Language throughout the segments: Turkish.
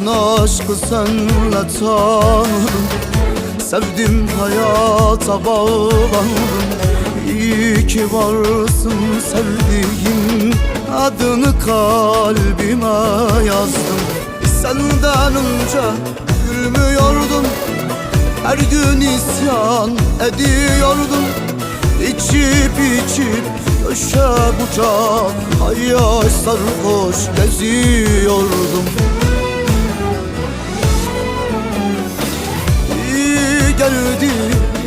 Ben aşkı senle tanıdım, sevdim hayata bağlandım. İyi ki varsın sevdiğim, adını kalbime yazdım. Senden önce gülmüyordum, her gün isyan ediyordum. İçip içip köşe bucak hayal sarhoş geziyordum. İyi geldi,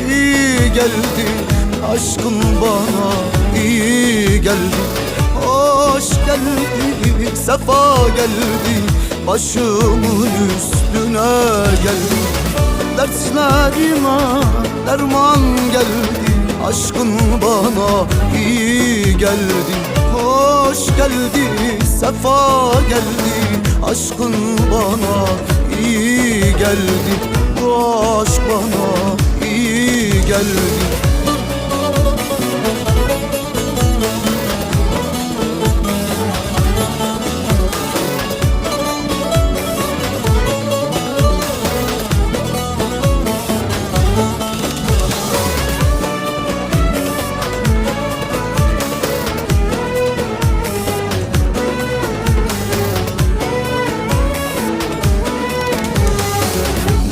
iyi geldi, aşkın bana iyi geldi. Hoş geldi, sefa geldi, başımın üstüne geldi. Dertlerime derman geldi, aşkın bana iyi geldi. Hoş geldi, sefa geldi, aşkın bana iyi geldi. Bu aşk bana iyi geldi.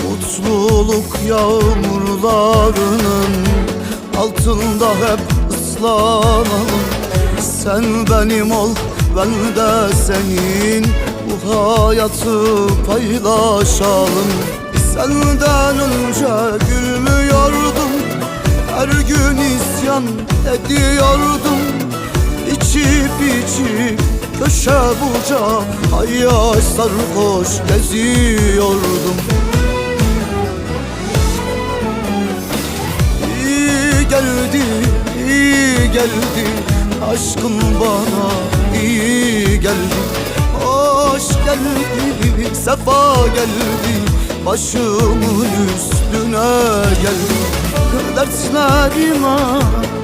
Mutluluk yağmurlarının altında hep ıslanalım. Sen benim ol, ben de senin, bu hayatı paylaşalım. Senden önce gülmüyordum, her gün isyan ediyordum. İçip içip köşe bucak hayal sarhoş geziyordum. Geldi, iyi geldi, aşkın bana iyi geldi. Hoş geldi, sefa geldi, başımın üstüne geldi. Dertlerime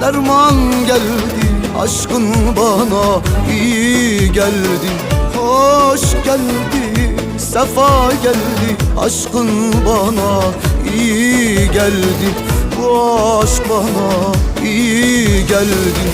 derman geldi, aşkın bana iyi geldi. Hoş geldi, sefa geldi, aşkın bana iyi geldi. Bu aşk bana iyi geldi.